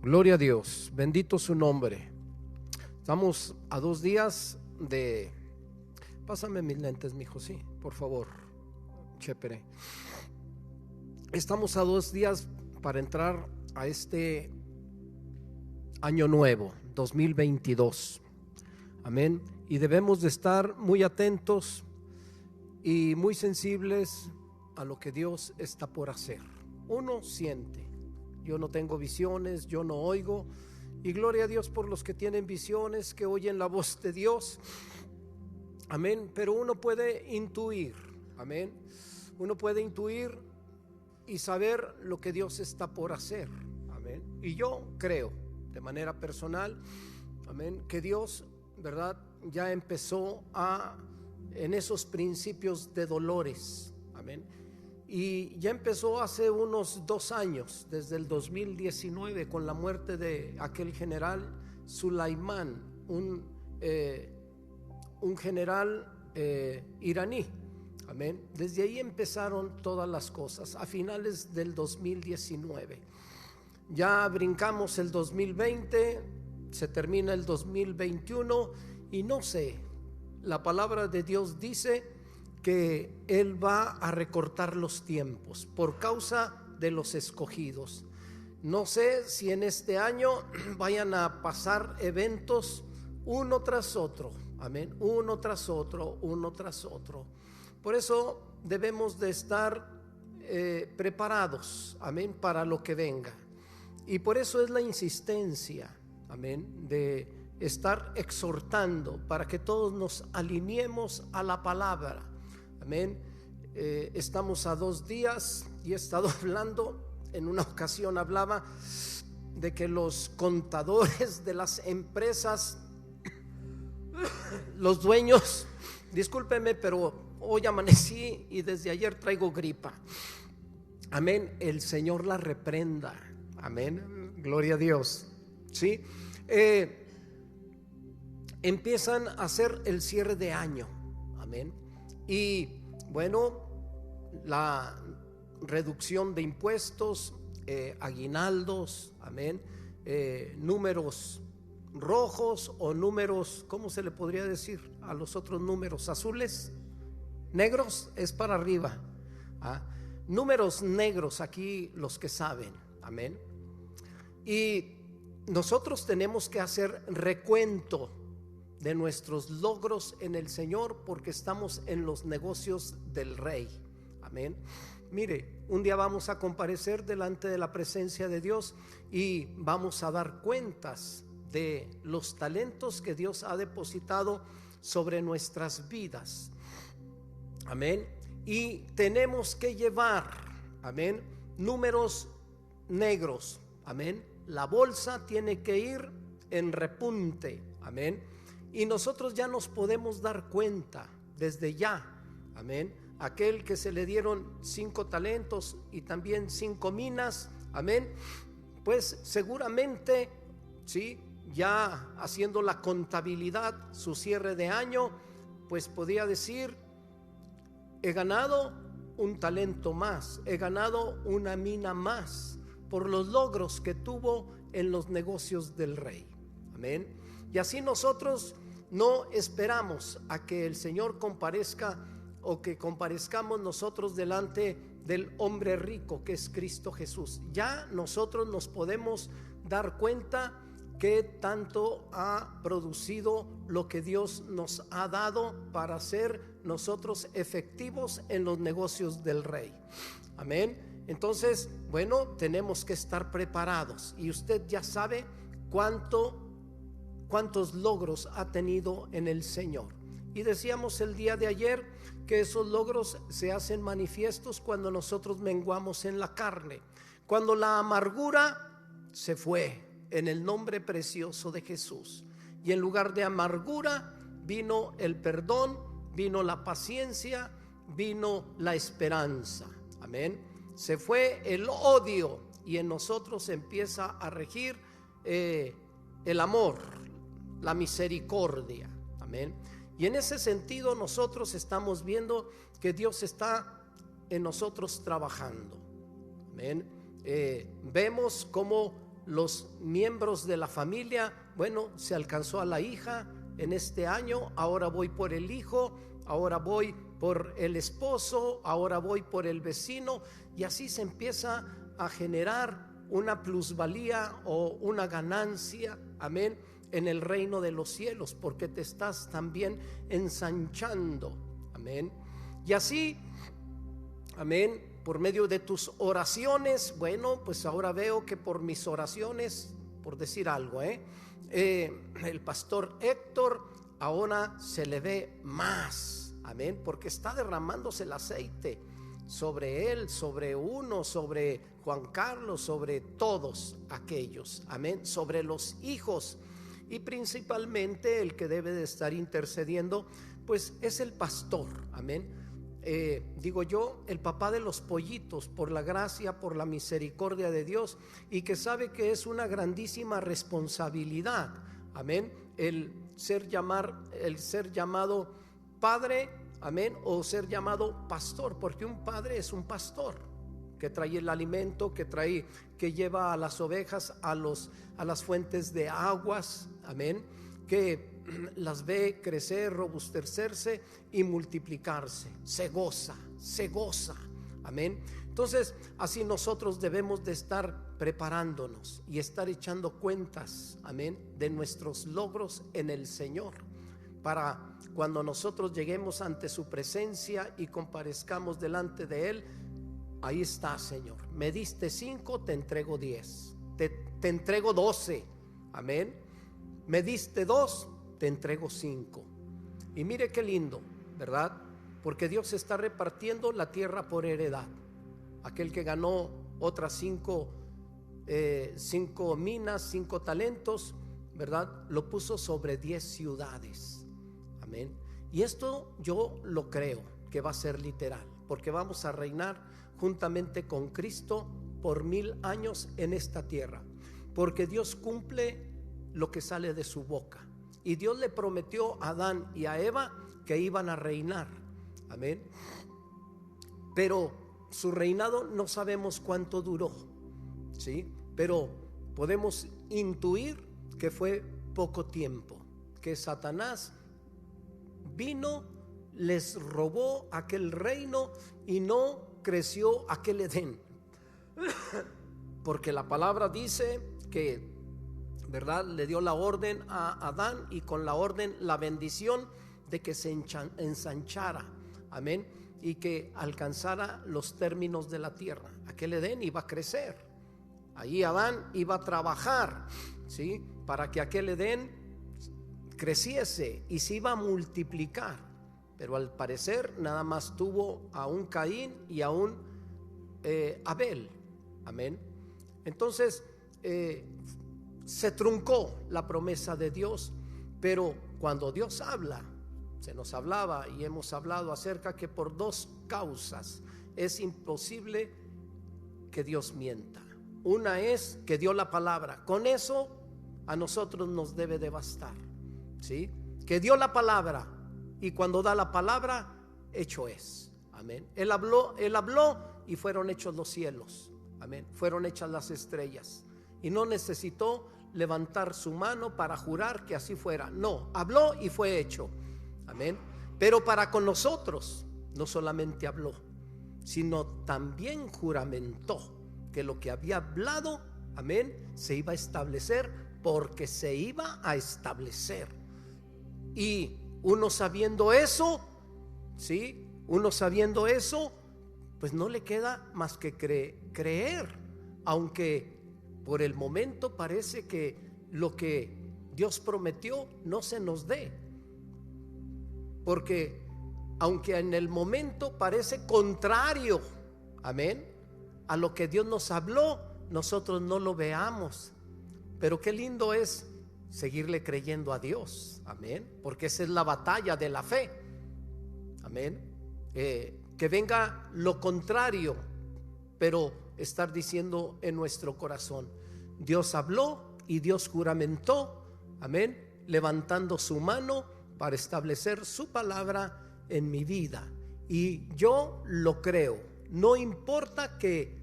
Gloria a Dios, bendito su nombre. Estamos a 2 días de... Pásame mis lentes, mijo, sí, por favor, Chepere. Estamos a 2 días para entrar a este año nuevo, 2022. Amén. Y debemos de estar muy atentos y muy sensibles a lo que Dios está por hacer. Uno siente. Yo no tengo visiones, yo no oigo, y gloria a Dios por los que tienen visiones, que oyen la voz de Dios. Amén. Pero uno puede intuir, amén. Uno puede intuir y saber lo que Dios está por hacer, amén. Y yo creo de manera personal, amén, que Dios, verdad, ya empezó en esos principios de dolores, amén. Y ya empezó hace unos 2 años, desde el 2019, con la muerte de aquel general Sulaimán, un general iraní. Amén. Desde ahí empezaron todas las cosas, a finales del 2019. Ya brincamos el 2020, se termina el 2021 y no sé, la palabra de Dios dice que Él va a recortar los tiempos por causa de los escogidos. No sé si en este año vayan a pasar eventos uno tras otro, amén, uno tras otro, uno tras otro. Por eso debemos de estar preparados, amén, para lo que venga. Y por eso es la insistencia, amén, de estar exhortando para que todos nos alineemos a la palabra. Amén. Estamos a 2 días y he estado hablando, en una ocasión hablaba de que los contadores de las empresas, los dueños, discúlpeme, pero hoy amanecí y desde ayer traigo gripa. Amén. El Señor la reprenda. Amén. Gloria a Dios. Sí. Empiezan a hacer el cierre de año. Amén. Y bueno, la reducción de impuestos, aguinaldos, amén, números rojos o números, ¿cómo se le podría decir a los otros números? Azules, negros es para arriba, números negros aquí los que saben, amén. Y nosotros tenemos que hacer recuento de nuestros logros en el Señor, porque estamos en los negocios del Rey, amén. Mire, un día vamos a comparecer delante de la presencia de Dios y vamos a dar cuentas de los talentos que Dios ha depositado sobre nuestras vidas, amén. Y tenemos que llevar, amén, números negros, amén. La bolsa tiene que ir en repunte, amén. Y nosotros ya nos podemos dar cuenta desde ya, amén. Aquel que se le dieron 5 talentos y también 5 minas, amén, pues seguramente, sí, ya haciendo la contabilidad, su cierre de año, pues podía decir: he ganado un talento más, he ganado una mina más, por los logros que tuvo en los negocios del Rey, amén. Y así nosotros no esperamos a que el Señor comparezca o que comparezcamos nosotros delante del hombre rico que es Cristo Jesús. Ya nosotros nos podemos dar cuenta que tanto ha producido lo que Dios nos ha dado para ser nosotros efectivos en los negocios del Rey, amén. Entonces, bueno, tenemos que estar preparados, y usted ya sabe cuántos logros ha tenido en el Señor. Y decíamos el día de ayer que esos logros se hacen manifiestos cuando nosotros menguamos en la carne, cuando la amargura se fue en el nombre precioso de Jesús, y en lugar de amargura vino el perdón, vino la paciencia, vino la esperanza, amén. Se fue el odio y en nosotros empieza a regir el amor, la misericordia, amén. Y en ese sentido nosotros estamos viendo que Dios está en nosotros trabajando, amén. Vemos cómo los miembros de la familia, bueno, se alcanzó a la hija en este año, ahora voy por el hijo, ahora voy por el esposo, ahora voy por el vecino, y así se empieza a generar una plusvalía o una ganancia, amén, en el reino de los cielos, porque te estás también ensanchando, amén. Y así, amén, por medio de tus oraciones, bueno, pues ahora veo que por mis oraciones, por decir algo, el pastor Héctor ahora se le ve más, amén, porque está derramándose el aceite sobre él, sobre uno, sobre Juan Carlos, sobre todos aquellos, amén, sobre los hijos, y principalmente el que debe de estar intercediendo, pues es el pastor, amén. Digo yo, el papá de los pollitos, por la gracia, por la misericordia de Dios, y que sabe que es una grandísima responsabilidad, amén, el ser llamado padre, amén, o ser llamado pastor, porque un padre es un pastor que trae el alimento, que lleva a las ovejas a las fuentes de aguas, amén, que las ve crecer, robustecerse y multiplicarse, se goza, amén. Entonces así nosotros debemos de estar preparándonos y estar echando cuentas, amén, de nuestros logros en el Señor, para cuando nosotros lleguemos ante su presencia y comparezcamos delante de Él, ahí está, Señor, me diste 5, te entrego 10, te entrego 12, amén, me diste 2, te entrego 5. Y mire qué lindo, ¿verdad? Porque Dios está repartiendo la tierra por heredad. Aquel que ganó otras 5 minas, 5 talentos, ¿verdad? Lo puso sobre 10 ciudades, amén. Y esto yo lo creo que va a ser literal, porque vamos a reinar juntamente con Cristo por 1000 años en esta tierra, porque Dios cumple lo que sale de su boca. Y Dios le prometió a Adán y a Eva que iban a reinar, amén. Pero su reinado no sabemos cuánto duró, ¿sí? Pero podemos intuir que fue poco tiempo, que Satanás vino, les robó aquel reino y no creció aquel Edén. Porque la palabra dice que, ¿verdad?, le dio la orden a Adán, y con la orden la bendición de que se ensanchara, amén, y que alcanzara los términos de la tierra. Aquel Edén iba a crecer, ahí Adán iba a trabajar, ¿sí?, para que aquel Edén creciese y se iba a multiplicar. Pero al parecer nada más tuvo a un Caín y a un Abel, amén. Entonces se truncó la promesa de Dios. Pero cuando Dios habla, se nos hablaba y hemos hablado acerca que por 2 causas es imposible que Dios mienta. Una es que dio la palabra, con eso a nosotros nos debe de bastar, ¿sí? Que dio la palabra, y cuando da la palabra, hecho es, amén. Él habló y fueron hechos los cielos, amén, fueron hechas las estrellas, y no necesitó levantar su mano para jurar que así fuera. No, habló y fue hecho, amén. Pero para con nosotros no solamente habló, sino también juramentó que lo que había hablado, amén, se iba a establecer, porque se iba a establecer. Y uno sabiendo eso, ¿sí?, uno sabiendo eso, pues no le queda más que creer, aunque por el momento parece que lo que Dios prometió no se nos dé, porque aunque en el momento parece contrario, amén, a lo que Dios nos habló, nosotros no lo veamos. Pero qué lindo es seguirle creyendo a Dios, amén, porque esa es la batalla de la fe, amén. Que venga lo contrario, pero estar diciendo en nuestro corazón: Dios habló y Dios juramentó, amén, levantando su mano para establecer su palabra en mi vida, y yo lo creo. No importa que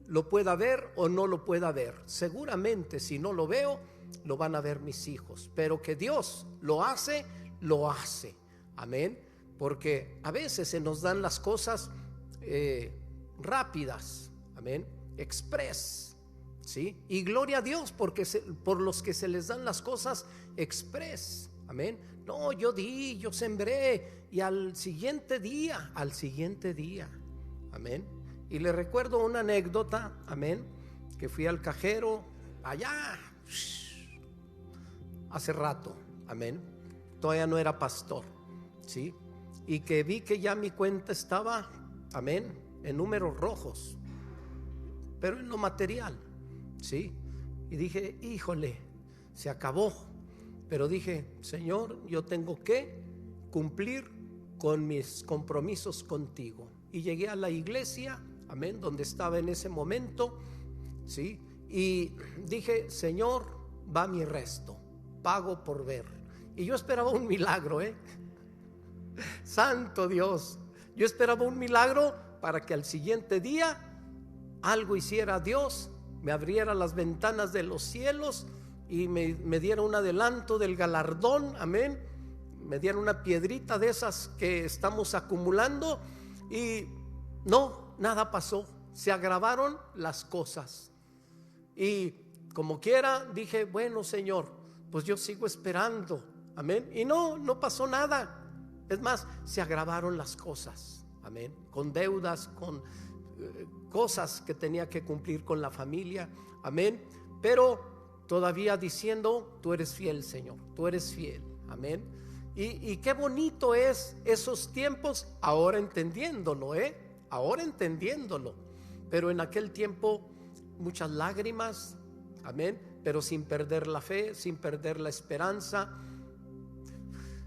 lo pueda ver o no lo pueda ver. Seguramente si no lo veo, lo van a ver mis hijos. Pero que Dios lo hace, lo hace. Amén. Porque a veces se nos dan las cosas rápidas. Amén. Express. ¿Sí? Y gloria a Dios porque por los que se les dan las cosas express. Amén. No, yo sembré y al siguiente día. Amén. Y le recuerdo una anécdota, amén, que fui al cajero allá hace rato, amén. Todavía no era pastor, ¿sí? Y que vi que ya mi cuenta estaba, amén, en números rojos, pero en lo material, ¿sí? Y dije, híjole, se acabó. Pero dije, Señor, yo tengo que cumplir con mis compromisos contigo. Y llegué a la iglesia, amén, donde estaba en ese momento, ¿sí? Y dije, Señor, va mi resto, pago por ver. Y yo esperaba un milagro, Santo Dios, yo esperaba un milagro para que al siguiente día algo hiciera Dios, me abriera las ventanas de los cielos y me diera un adelanto del galardón, amén, me diera una piedrita de esas que estamos acumulando. Y no, nada pasó, se agravaron las cosas. Y como quiera dije, bueno, Señor, pues yo sigo esperando, amén. Y no pasó nada. Es más, se agravaron las cosas, amén, con deudas, con cosas que tenía que cumplir con la familia, amén. Pero todavía diciendo, tú eres fiel, Señor, tú eres fiel, amén. Y qué bonito es esos tiempos, ahora entendiéndolo, ahora entendiéndolo. Pero en aquel tiempo muchas lágrimas, amén, pero sin perder la fe, sin perder la esperanza,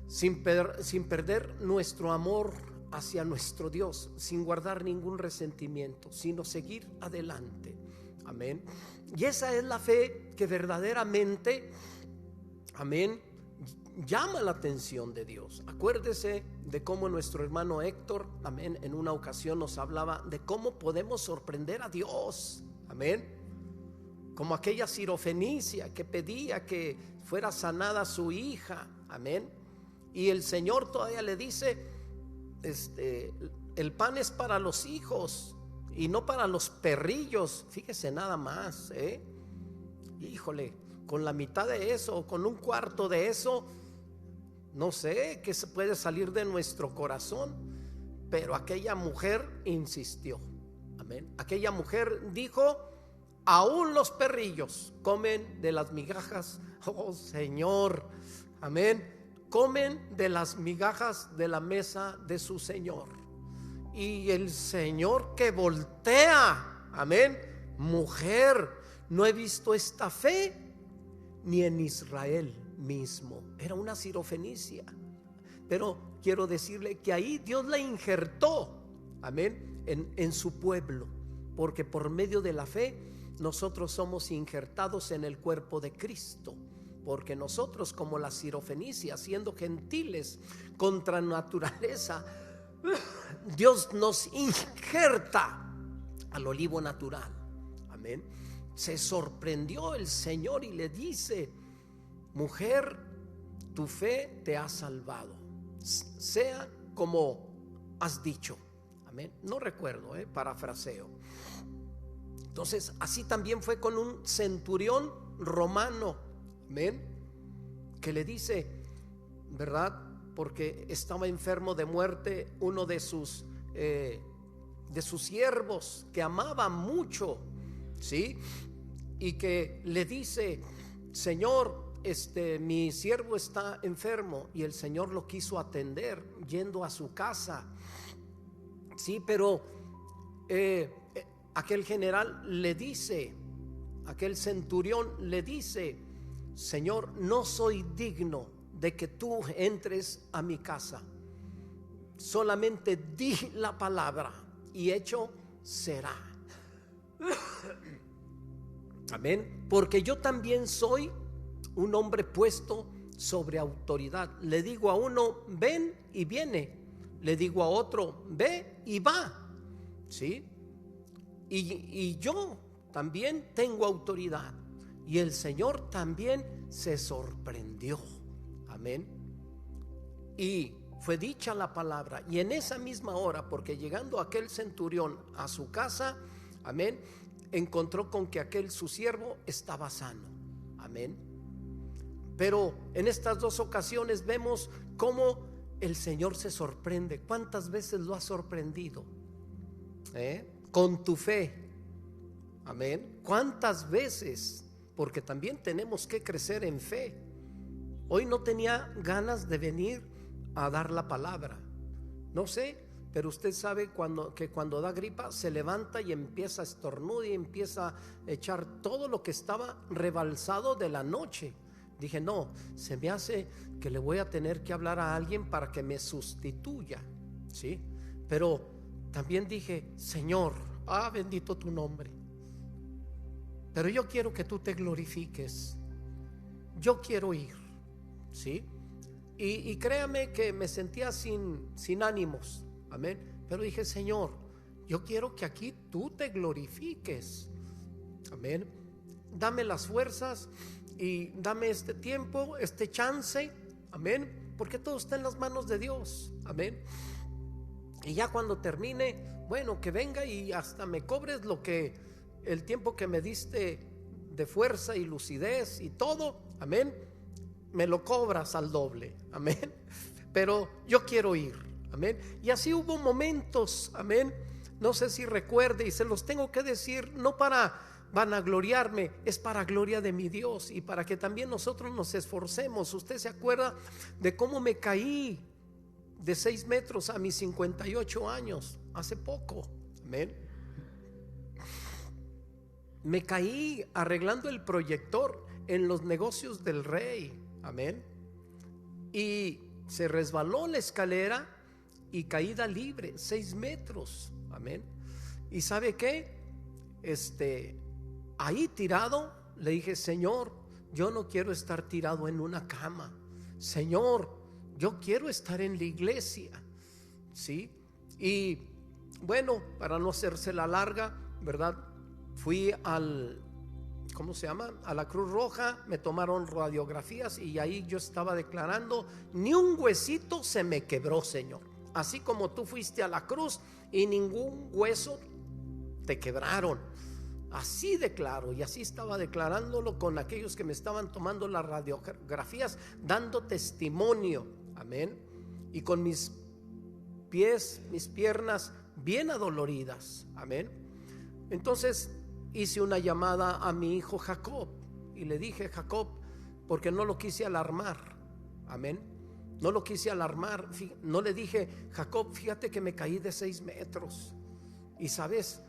sin perder nuestro amor hacia nuestro Dios, sin guardar ningún resentimiento, sino seguir adelante, amén. Y esa es la fe que verdaderamente, amén, llama la atención de Dios. Acuérdese de cómo nuestro hermano Héctor, amén, en una ocasión nos hablaba de cómo podemos sorprender a Dios, amén. Como aquella sirofenicia que pedía que fuera sanada su hija, amén. Y el Señor todavía le dice, el pan es para los hijos y no para los perrillos. Fíjese nada más, híjole, con la mitad de eso, con un cuarto de eso, no sé qué se puede salir de nuestro corazón. Pero aquella mujer insistió, amén. Aquella mujer dijo, aún los perrillos comen de las migajas, oh Señor, amén, comen de las migajas de la mesa de su Señor. Y el Señor que voltea, amén, mujer, no he visto esta fe ni en Israel mismo. Era una sirofenicia, pero quiero decirle que ahí Dios la injertó, amén, en su pueblo, porque por medio de la fe nosotros somos injertados en el cuerpo de Cristo. Porque nosotros, como la sirofenicia, siendo gentiles contra naturaleza, Dios nos injerta al olivo natural, amén. Se sorprendió el Señor y le dice, mujer, tu fe te ha salvado, sea como has dicho, amén. No recuerdo, parafraseo. Entonces así también fue con un centurión romano, amén, que le dice, ¿verdad? Porque estaba enfermo de muerte uno de sus siervos que amaba mucho, ¿sí? Y que le dice, Señor, mi siervo está enfermo. Y el Señor lo quiso atender yendo a su casa, sí, pero aquel general le dice, aquel centurión le dice, Señor, no soy digno de que tú entres a mi casa, solamente di la palabra y hecho será. Amén. Porque yo también soy un hombre puesto sobre autoridad. Le digo a uno, ven y viene. Le digo a otro, ve y va. ¿Sí? y yo también tengo autoridad. Y el Señor también se sorprendió. Amén. Y fue dicha la palabra, y en esa misma hora, porque llegando aquel centurión a su casa, amén, encontró con que aquel su siervo estaba sano. Amén. Pero en estas dos ocasiones vemos cómo el Señor se sorprende. ¿Cuántas veces lo ha sorprendido? Con tu fe. Amén. ¿Cuántas veces? Porque también tenemos que crecer en fe. Hoy no tenía ganas de venir a dar la palabra. No sé, pero usted sabe que cuando da gripa se levanta y empieza a estornudar y empieza a echar todo lo que estaba rebalsado de la noche. Dije, no, se me hace que le voy a tener que hablar a alguien para que me sustituya, ¿sí? Pero también dije, Señor, bendito tu nombre, pero yo quiero que tú te glorifiques. Yo quiero ir, ¿sí? Y créame que me sentía sin ánimos, amén. Pero dije, Señor, yo quiero que aquí tú te glorifiques, amén. Dame las fuerzas y dame este tiempo, este chance, amén, porque todo está en las manos de Dios, amén. Y ya cuando termine, bueno, que venga y hasta me cobres el tiempo que me diste de fuerza y lucidez y todo, amén, me lo cobras al doble, amén. Pero yo quiero ir, amén. Y así hubo momentos, amén. No sé si recuerde, y se los tengo que decir, no para vanagloriarme, es para gloria de mi Dios y para que también nosotros nos esforcemos. Usted se acuerda de cómo me caí de 6 metros a mis 58 años, hace poco, amén. Me caí arreglando el proyector en los negocios del rey, amén. Y se resbaló la escalera y caída libre, 6 metros, amén. ¿Y sabe qué? Ahí tirado, le dije, Señor, yo no quiero estar tirado en una cama. Señor, yo quiero estar en la iglesia, ¿sí? Y bueno, para no hacerse la larga, ¿verdad? Fui ¿cómo se llama? A la Cruz Roja, me tomaron radiografías y ahí yo estaba declarando, ni un huesito se me quebró, Señor. Así como tú fuiste a la cruz y ningún hueso te quebraron. Así declaro, y así estaba declarándolo con aquellos que me estaban tomando las radiografías, dando testimonio, amén. Y con mis pies, mis piernas bien adoloridas, amén. Entonces hice una llamada a mi hijo Jacob y le dije, Jacob, porque no lo quise alarmar, amén. No lo quise alarmar, no le dije, Jacob, fíjate que me caí de 6 metros y sabes,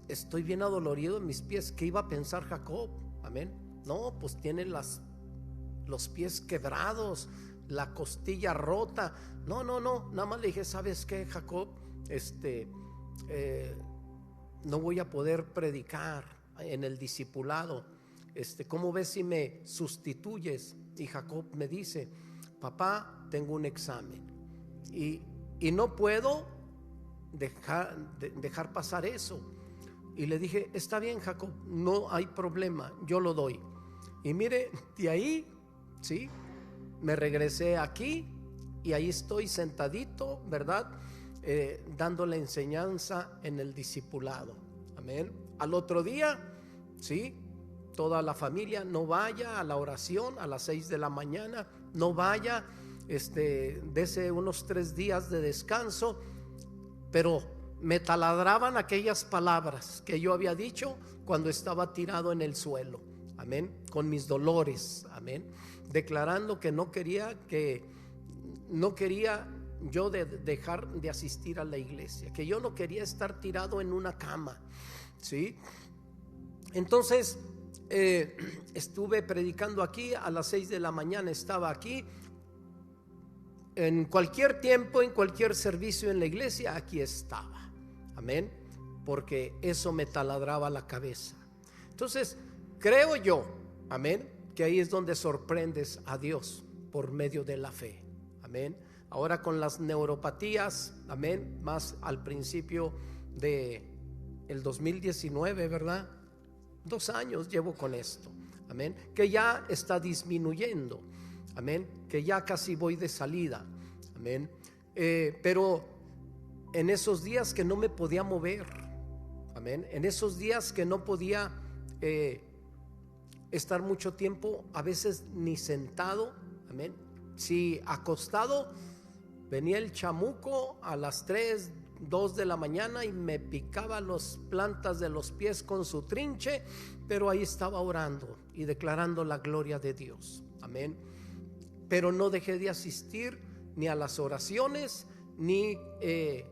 estoy bien adolorido en mis pies. ¿Qué iba a pensar Jacob? Amén. No, pues tiene los pies quebrados, la costilla rota. No, nada más le dije, ¿sabes qué, Jacob? No voy a poder predicar en el discipulado. ¿Cómo ves si me sustituyes? Y Jacob me dice, papá, tengo un examen y no puedo dejar pasar eso. Y le dije, está bien, Jacob, no hay problema, yo lo doy. Y mire, de ahí, sí, me regresé aquí y ahí estoy sentadito, ¿verdad? Dando la enseñanza en el discipulado, amén. Al otro día, sí, toda la familia, no vaya a la oración a las 6 de la mañana, no vaya, dese unos 3 días de descanso. Pero me taladraban aquellas palabras que yo había dicho cuando estaba tirado en el suelo, amén, con mis dolores, amén, declarando que no quería yo dejar de asistir a la iglesia, que yo no quería estar tirado en una cama, ¿sí? Entonces estuve predicando aquí a las 6 de la mañana, estaba aquí. En cualquier tiempo, en cualquier servicio en la iglesia, aquí estaba, amén, porque eso me taladraba la cabeza. Entonces, creo yo, amén, que ahí es donde sorprendes a Dios por medio de la fe, amén. Ahora con las neuropatías, amén, más al principio de el 2019, ¿verdad? 2 años llevo con esto, amén, que ya está disminuyendo, amén, que ya casi voy de salida, amén, pero en esos días que no me podía mover, amén, en esos días que no podía estar mucho tiempo, a veces ni sentado, amén, si acostado, venía el chamuco a las 3, 2 de la mañana y me picaba las plantas de los pies con su trinche, pero ahí estaba orando y declarando la gloria de Dios, amén. Pero no dejé de asistir ni a las oraciones, ni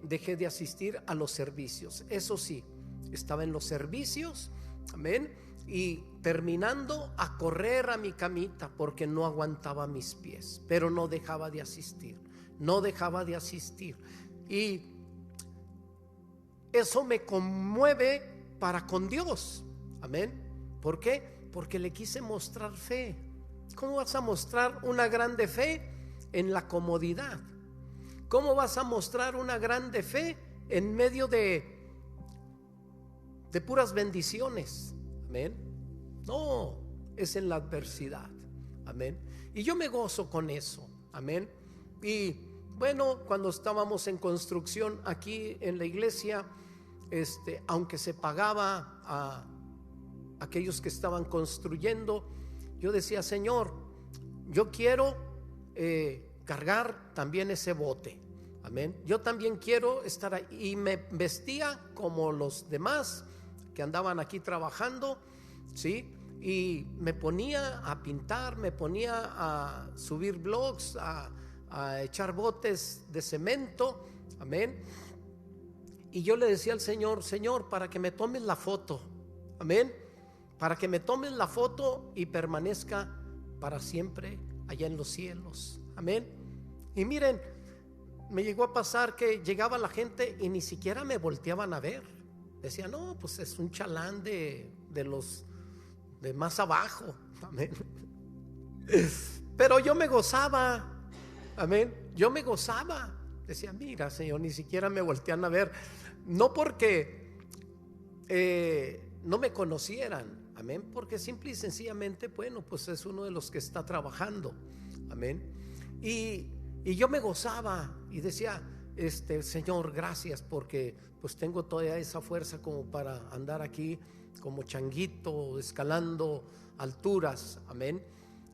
dejé de asistir a los servicios. Eso sí, estaba en los servicios, amén, y terminando a correr a mi camita porque no aguantaba mis pies, pero no dejaba de asistir, no dejaba de asistir. Y eso me conmueve para con Dios, amén. ¿Por qué? Porque le quise mostrar fe. ¿Cómo vas a mostrar una grande fe en la comodidad? ¿Cómo vas a mostrar una grande fe en medio de puras bendiciones? Amén. No, es en la adversidad, amén. Y yo me gozo con eso, amén. Y bueno, cuando estábamos en construcción aquí en la iglesia, aunque se pagaba a aquellos que estaban construyendo, yo decía: Señor, yo quiero cargar también ese bote, amén. Yo también quiero estar ahí. Y me vestía como los demás que andaban aquí trabajando, ¿sí? Y me ponía a pintar, me ponía a subir blogs, a echar botes de cemento, amén. Y yo le decía al Señor: Señor, para que me tomes la foto, amén, para que me tomes la foto y permanezca para siempre allá en los cielos, amén. Y miren, me llegó a pasar que llegaba la gente y ni siquiera me volteaban a ver. Decía: no, pues es un chalán de los de más abajo, amén. Pero yo me gozaba, amén, yo me gozaba. Decía: mira, Señor, ni siquiera me voltean a ver. No porque no me conocieran, amén, porque simple y sencillamente, bueno, pues es uno de los que está trabajando, amén. Y yo me gozaba y decía: Señor, gracias, porque pues tengo toda esa fuerza como para andar aquí como changuito, escalando alturas, amén.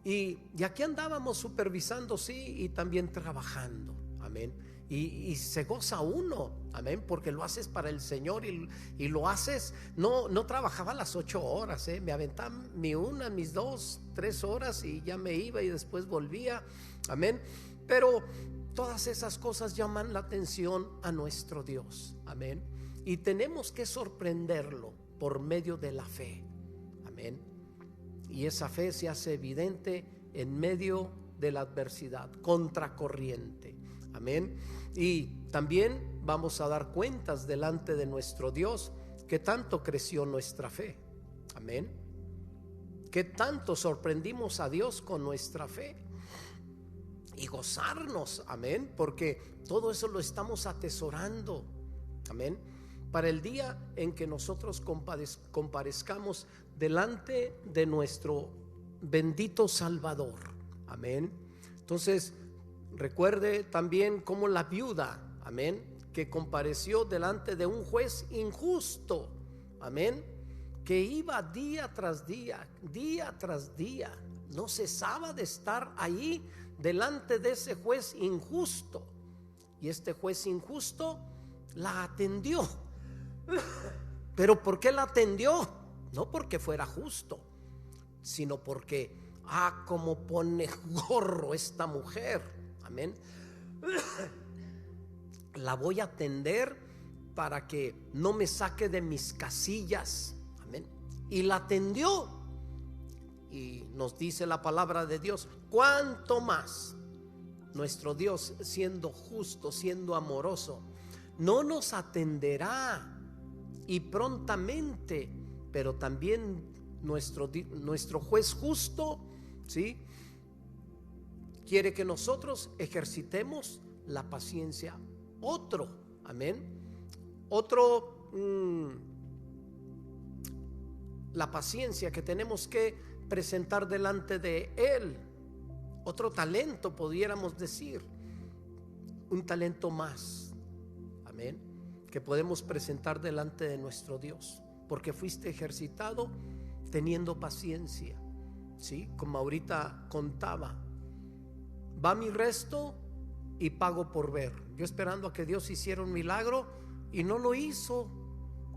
Y aquí andábamos supervisando, sí, y también trabajando, amén. Y se goza uno, amén, porque lo haces para el Señor y lo haces. No trabajaba las 8 horas, me aventaba mis 2, 3 horas y ya me iba y después volvía, amén. Pero todas esas cosas llaman la atención a nuestro Dios, amén. Y tenemos que sorprenderlo por medio de la fe, amén. Y esa fe se hace evidente en medio de la adversidad, contracorriente, amén. Y también vamos a dar cuentas delante de nuestro Dios que tanto creció nuestra fe, amén, que tanto sorprendimos a Dios con nuestra fe. Y gozarnos, amén, porque todo eso lo estamos atesorando, amén, para el día en que nosotros comparezcamos delante de nuestro bendito Salvador, amén. Entonces recuerde también como la viuda, amén, que compareció delante de un juez injusto, amén, que iba día tras día, no cesaba de estar ahí delante de ese juez injusto. Y este juez injusto la atendió. ¿Pero por qué la atendió? No porque fuera justo, sino porque como pone gorro esta mujer, amén. La voy a atender para que no me saque de mis casillas, amén. Y la atendió. Y nos dice la palabra de Dios: cuánto más nuestro Dios, siendo justo, siendo amoroso, no nos atenderá y prontamente. Pero también nuestro juez justo, ¿sí?, quiere que nosotros ejercitemos la paciencia. Amén. Otro la paciencia que tenemos que presentar delante de Él. Otro talento, pudiéramos decir, un talento más, amén, que podemos presentar delante de nuestro Dios, porque fuiste ejercitado teniendo paciencia, ¿sí? Como ahorita contaba, va mi resto y pago por ver. Yo esperando a que Dios hiciera un milagro y no lo hizo,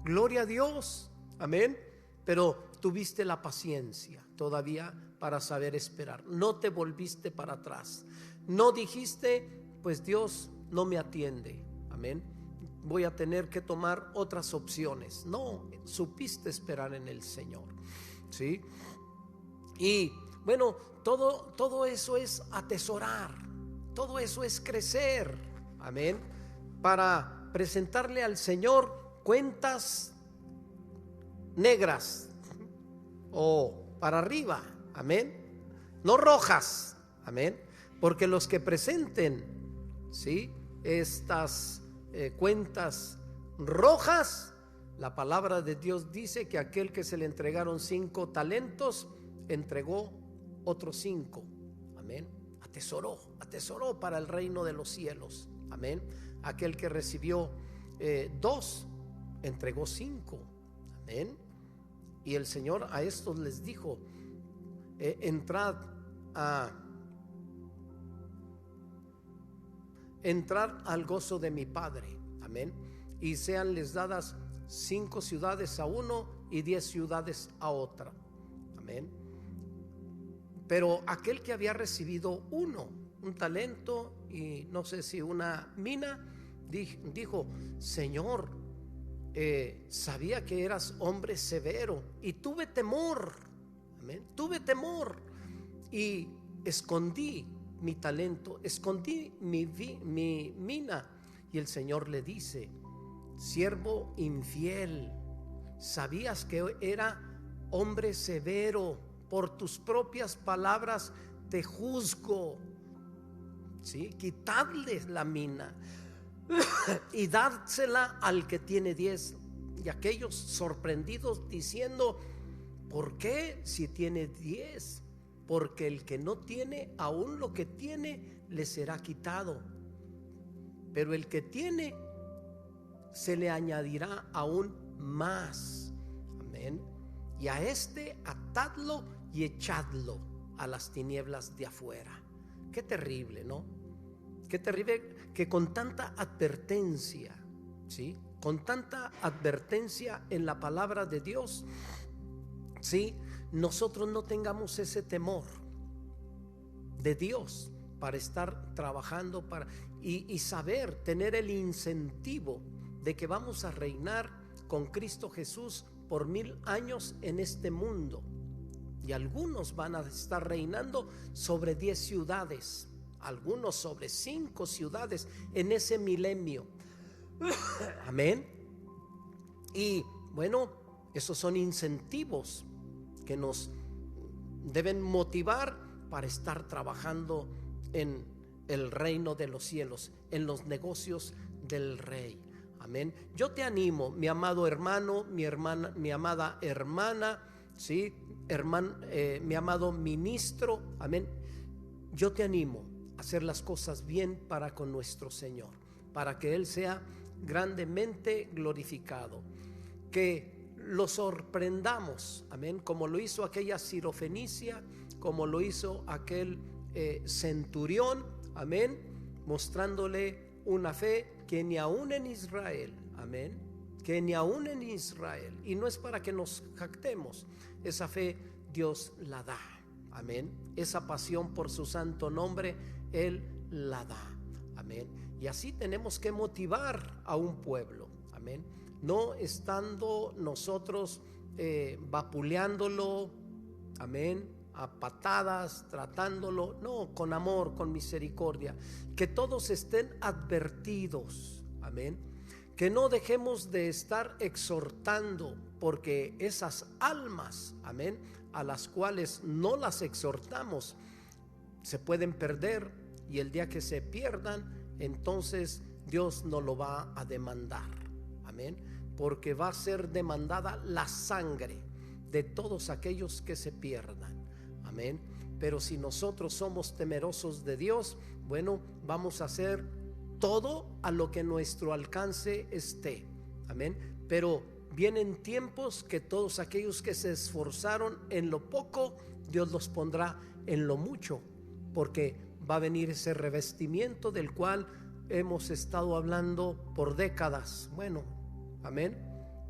gloria a Dios, amén, pero tuviste la paciencia todavía para saber esperar, no te volviste para atrás, no dijiste, pues Dios no me atiende, amén, voy a tener que tomar otras opciones. No, supiste esperar en el Señor, ¿sí? Y bueno, todo eso es atesorar, todo eso es crecer, amén, para presentarle al Señor cuentas negras o para arriba, amén, no rojas, amén, porque los que presenten, ¿sí?, estas cuentas rojas, la palabra de Dios dice que aquel que se le entregaron 5 talentos entregó otros 5, amén, atesoró para el reino de los cielos, amén. Aquel que recibió 2 entregó 5, amén. Y el Señor a estos les dijo, entrad al gozo de mi Padre, amén, y seanles dadas 5 ciudades a uno y 10 ciudades a otra, amén. Pero aquel que había recibido un talento y no sé si una mina, dijo, Señor, sabía que eras hombre severo y tuve temor, amén, tuve temor y escondí mi talento, escondí mi mina. Y el Señor le dice, siervo infiel, sabías que era hombre severo, por tus propias palabras te juzgo, ¿sí? Quitadles la mina y dársela al que tiene 10. Y aquellos sorprendidos diciendo, ¿por qué si tiene 10? Porque el que no tiene, aún lo que tiene le será quitado, pero el que tiene se le añadirá aún más, amén. Y a este atadlo y echadlo a las tinieblas de afuera. Qué terrible, ¿no? Qué terrible que con tanta advertencia, ¿sí?, con tanta advertencia en la palabra de Dios, ¿sí?, nosotros no tengamos ese temor de Dios para estar trabajando y saber tener el incentivo de que vamos a reinar con Cristo Jesús por 1000 años en este mundo. Y algunos van a estar reinando sobre 10 ciudades, algunos sobre 5 ciudades en ese milenio. Amén. Y bueno, esos son incentivos que nos deben motivar para estar trabajando en el reino de los cielos, en los negocios del Rey. Amén. Yo te animo, mi amado hermano, mi hermana, mi amada hermana, ¿sí?, mi amado ministro, amén. Yo te animo a hacer las cosas bien para con nuestro Señor, para que Él sea grandemente glorificado, que lo sorprendamos, amén, como lo hizo aquella sirofenicia, como lo hizo aquel centurión, amén, mostrándole una fe que ni aún en Israel, amén, que ni aún en Israel, y no es para que nos jactemos, esa fe Dios la da, amén, esa pasión por su santo nombre Él la da, amén. Y así tenemos que motivar a un pueblo, amén, no estando nosotros vapuleándolo, amén, a patadas, tratándolo, no, con amor, con misericordia, que todos estén advertidos, amén, que no dejemos de estar exhortando, porque esas almas, amén, a las cuales no las exhortamos, se pueden perder, y el día que se pierdan, entonces Dios no lo va a demandar, amén, porque va a ser demandada la sangre de todos aquellos que se pierdan. Amén. Pero si nosotros somos temerosos de Dios, bueno, vamos a hacer todo a lo que nuestro alcance esté. Amén. Pero vienen tiempos que todos aquellos que se esforzaron en lo poco, Dios los pondrá en lo mucho, porque va a venir ese revestimiento del cual hemos estado hablando por décadas. Bueno, amén,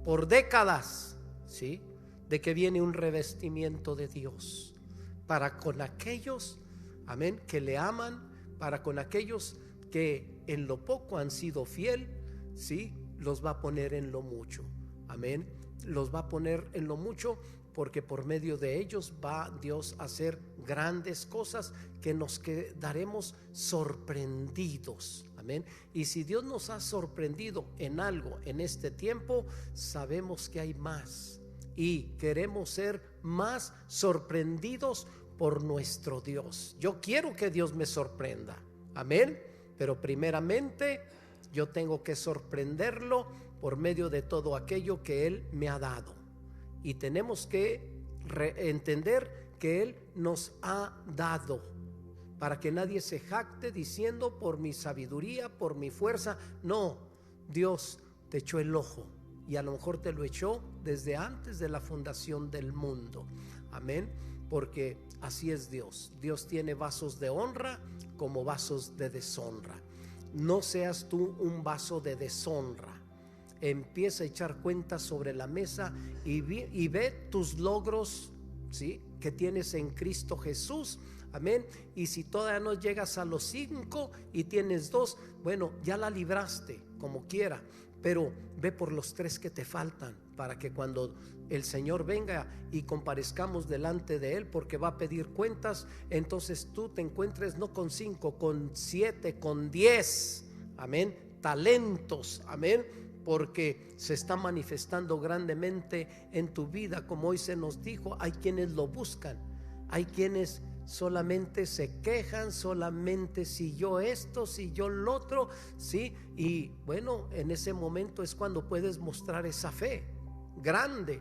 por décadas, ¿sí? De que viene un revestimiento de Dios para con aquellos, amén, que le aman, para con aquellos que en lo poco han sido fiel, ¿sí? Los va a poner en lo mucho. Amén. Los va a poner en lo mucho, porque por medio de ellos va Dios a hacer grandes cosas que nos quedaremos sorprendidos. Amén. Y si Dios nos ha sorprendido en algo en este tiempo, sabemos que hay más y queremos ser más sorprendidos por nuestro Dios. Yo quiero que Dios me sorprenda. Amén. Pero primeramente yo tengo que sorprenderlo por medio de todo aquello que Él me ha dado. Y tenemos que entender que Él nos ha dado, para que nadie se jacte diciendo por mi sabiduría, por mi fuerza. No, Dios te echó el ojo, y a lo mejor te lo echó desde antes de la fundación del mundo. Amén. Porque así es Dios. Dios tiene vasos de honra como vasos de deshonra. No seas tú un vaso de deshonra. Empieza a echar cuentas sobre la mesa y ve tus logros, ¿sí?, que tienes en Cristo Jesús. Amén. Y si todavía no llegas a los 5 y tienes 2, bueno, ya la libraste como quiera, pero ve por los 3 que te faltan, para que cuando el Señor venga y comparezcamos delante de Él, porque va a pedir cuentas, entonces tú te encuentres no con 5, con 7, con 10, amén, talentos, amén, porque se está manifestando grandemente en tu vida. Como hoy se nos dijo, hay quienes lo buscan, hay quienes solamente se quejan, solamente si yo esto, si yo lo otro, sí. Y bueno, en ese momento es cuando puedes mostrar esa fe grande.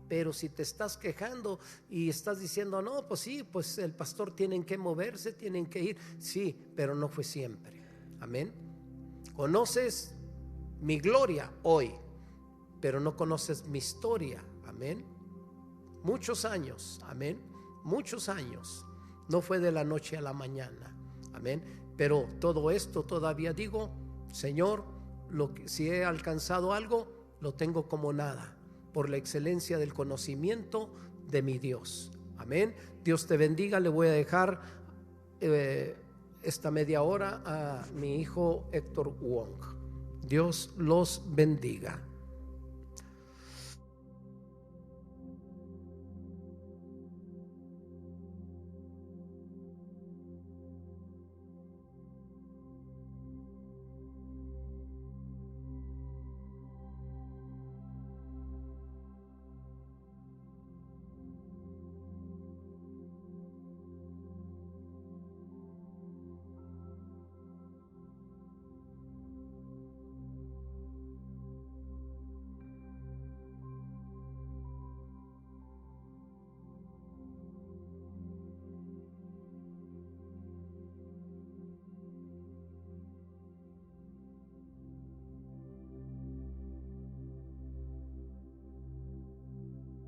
Pero si te estás quejando y estás diciendo, no, pues sí, pues el pastor tienen que moverse, tienen que ir, sí, pero no fue siempre. Amén. Conoces mi gloria hoy, pero no conoces mi historia. Amén. Muchos años, amén, muchos años. No fue de la noche a la mañana. Amén. Pero todo esto todavía digo, Señor, si he alcanzado algo, lo tengo como nada, por la excelencia del conocimiento de mi Dios. Amén. Dios te bendiga. Le voy a dejar esta media hora a mi hijo Héctor Wong. Dios los bendiga.